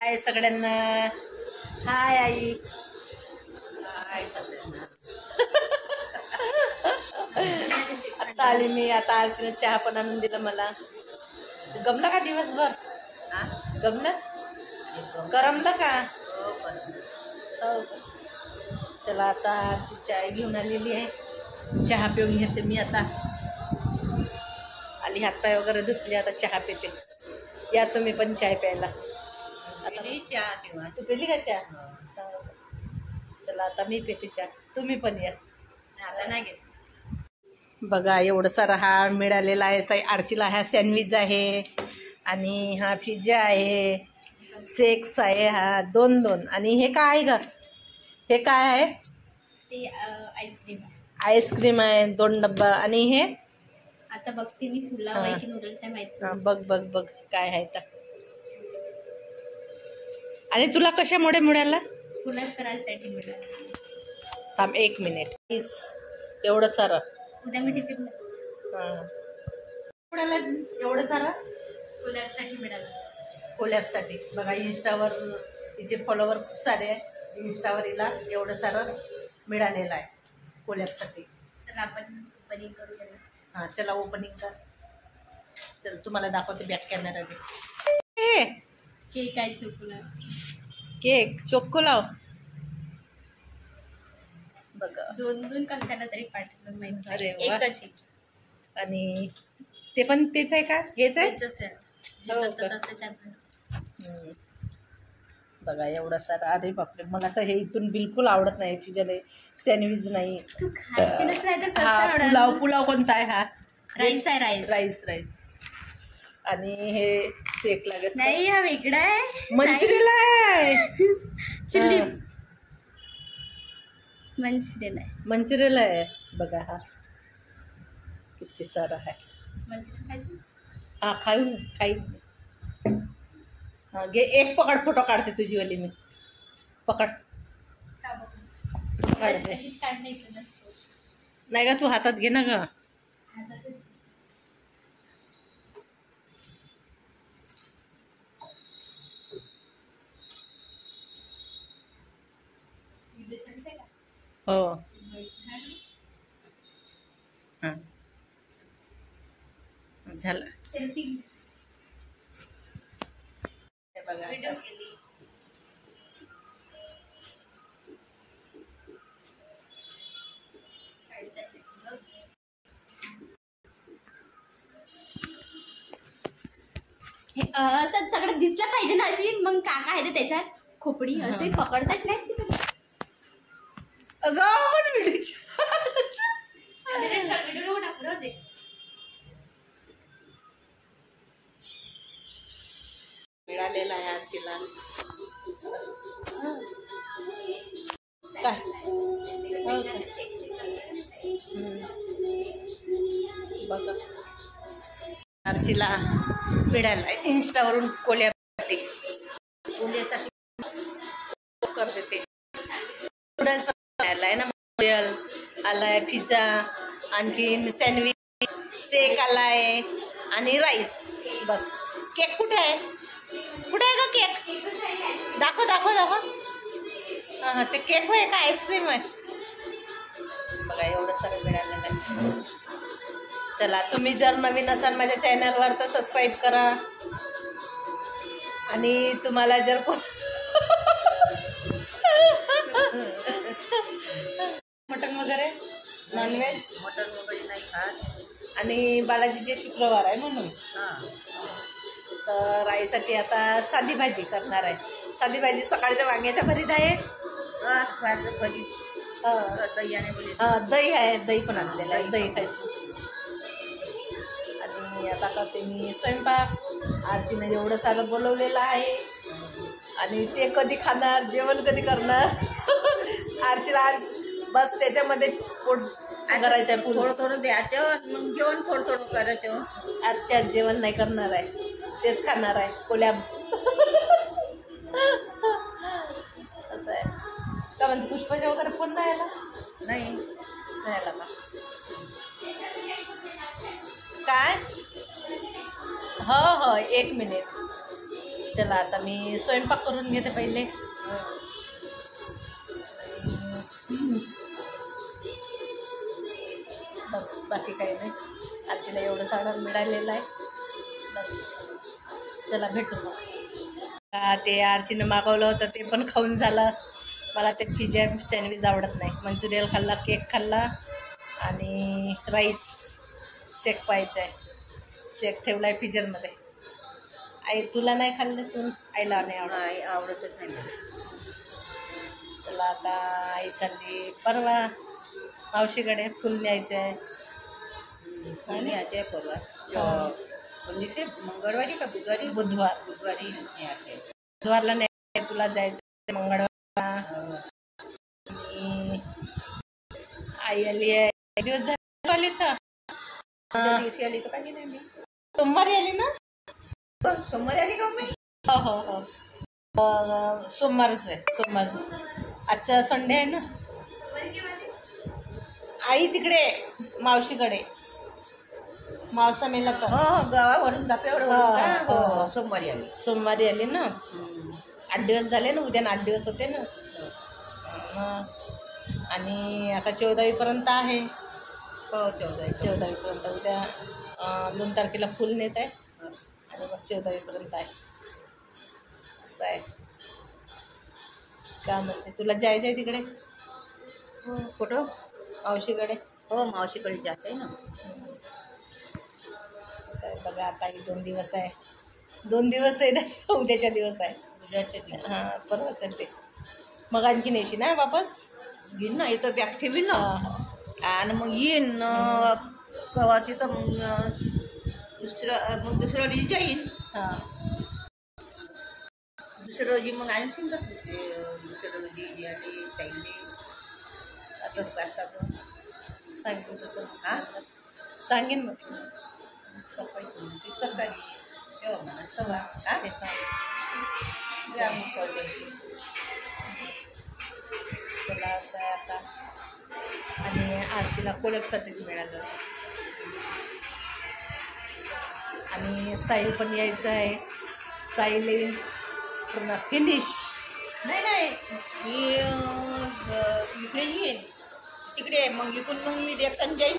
हाय सगळ्यांना. हाय आई. आता आली मी. आता आरतीने चहा पण आणून दिला मला. गमला का दिवसभर? गमलं? करमलं का? हो. चला आता आरती चाय घेऊन आलेली आहे. चहा पिऊन घेते मी आता. आली हातपाय वगैरे धुतले. आता चहा पिते. या तुम्ही पण चाय प्यायला. आता चहा किंवा तू पिली का चहा? चला आता मी पिते चहा. तुम्ही पण या. आता नाही घेत. बघा एवढं सारा हा मिळालेला आहे. आरचीला हा सँडविच आहे आणि हा पिझ्झा आहे, सेक्स आहे, हा दोन आणि हे काय आहे ग? हे काय आहे? ते आईस्क्रीम. आईस्क्रीम आहे 2 डब्बा. आणि हे आता बघते मी. पुलाव आहे की नूडल्स आहे माहिती. बघ काय आहे तर. आणि तुला कशामुळे मिळाला? पुलाव करायसाठी मिळाला. थांब 1 मिनिट. एवढं सारं उद्या मी टिफिन मिळाला. एवढं सारं पुलावसाठी मिळालं. कोलॅबसाठी. बघा इंस्टावर तिचे फॉलोवर खूप सारे आहे. इंस्टावर हिला एवढं सारं मिळालेलं आहे कोलॅबसाठी. चला आपण ओपनिंग करूया. हां चला ओपनिंग कर. चल तुम्हाला दाखवते बॅक कॅमेरा दे. केक आहे चोकोलाव. केक चोकोलाव. बघा 2 कशाला तरी पाठवलं माहिती. अरे एकच आहे. आणि ते पण तेच आहे का? हेच आहे. बघा एवढा सारा. अरे बापरे मला तर हे इथून बिलकुल आवडत नाही. पिझ्झा सँडविच नाही. तू खायचीच नाही तर हा पुलाव कोणता आहे? हा राईस आहे. राईस. आणि हे शेक लागत नाही. हा वेगळा आहे. मंचुरियन आहे. चिल्ली मंचुरियन आहे. बघा हा किती सारा आहे. हा खाईन. हा घे. एक पकड. फोटो काढते तुझी वाली मी. पकड. नाही का तू हातात घे ना ग. हो हां झालं. बघा असं सगळं दिसलं पाहिजे ना. अशी मग काका आहे त्याच्यात खोपडी असे पकडताच नाही. मिळालेला आहे आरतीला. काय बघा आरतीला मिळाला इंस्टावरून कोल्यासाठी करते ते. आलाय ना मॉडेल आलाय, पिझ्झा, आणखीन सँडविच, शेक आलाय आणि राईस. बस. केक कुठे आहे? कुठे आहे का केक? दाखव. हां ते केक आहे का आईस्क्रीम आहे? बघा एवढं सारं मिळालेलं आहे. चला तुम्ही जर नवीन असाल माझ्या चॅनलवर तर सबस्क्राईब करा. आणि तुम्हाला जर कोण मटन वगैरे नॉनव्हेज मटन वगैरे नाही खात. आणि बालाजीचे शुक्रवार आहे म्हणून. तर राईसाठी आता साधी भाजी करणार आहे. साधी भाजी सकाळच्या वांग्याच्या भरीत आहे. दही आहे. दही पण आणलेलं आहे. दही खायची. आणि आता करते मी स्वयंपाक. आरतीने एवढं सारं बोलवलेलं आहे. आणि ते कधी खाणार, जेवण कधी करणार? आरतीला आज बस त्याच्यामध्येच पोट करायचं आहे. थोडं द्यायचं मग जेवण थोडं करायचं. आजची आज जेवण नाही करणार आहे. तेच खाणार आहे. कोल्याब असं आहे का? म्हणते पुष्पाच्या वगैरे फोन नाही आला? नाही आला का? काय? हो 1 मिनिट. चला आता मी स्वयंपाक करून घेते पहिले. बस बाकी काही नाही. आजीला एवढं साडं मिळालेलं आहे. बस चला भेटू मग. ते आरचीनं मागवलं होतं ते पण खाऊन झालं. मला ते पिझ्झा सँडविच आवडत नाही. मंचुरियल खाल्ला, केक खाल्ला आणि राईस शेक पाहिजे आहे. शेक ठेवला आहे फ्रीजरमध्ये. आई तुला नाही खाल्लं? तू आईला नाही आवडतच नाही. चला आता आई चालली परवा मावशीकडे. फुल न्यायचं आहे. न्यायचे परवा म्हणजे मंगळवारी का बुधवारी? बुधवारी न्यायचे. बुधवारला नाही तुला जायचं मंगळवारला. आई आली आहे. दिवस झाले आली तर दिवशी आली तर काही नाही. मी सोमवारी आली ना? सोमवारी आली का मी? हो हो हो सोमवारच आहे. सोमवार आजचा संडे आहे ना. आई तिकडे मावशीकडे. मावसा मेला तर हो गावावरून दाप्यावरून. हो सोमवारी आली. सोमवारी आली ना. 8 दिवस झाले ना. उद्या 8 दिवस होते ना. आणि आता 14वीपर्यंत आहे. हो 14वीपर्यंत. उद्या 2 तारखेला फुल नेत आहे आणि मग 14वीपर्यंत आहे. असं आहे. काय म्हणते तुला जायचं आहे तिकडे? कुठं? मावशीकडे. हो मावशीकडे जायचं आहे ना. असं आहे बघा. आता 2 दिवस आहे. 2 दिवस आहे ना. उद्याच्या दिवस आहे. उद्याचे दिवस. हां परवाच आहे ते. मग आणखी नेशी ना वापस? घेईन ना. इथं बॅग ठेवीन ना. हां आणि मग येईन कवा तिथं. मग दुसऱ्या रोजी जाईन. हां दुसऱ्या रोजी मग आणशील का? दुसऱ्या रोजी जी आली टाईमने आता असतात. सांगेन तसं. हां सांगेन मग. सकाळी तेव्हा म्हणा सवा. चला असं आहे आता. आणि आरतीला कोळपसाठीच मिळालं. आणि साईल पण यायचं आहे. साईल पूर्ण फिनिश. नाही मी इकडे येईन तिकडे. मग इकडून मग मी देखताना जाईन.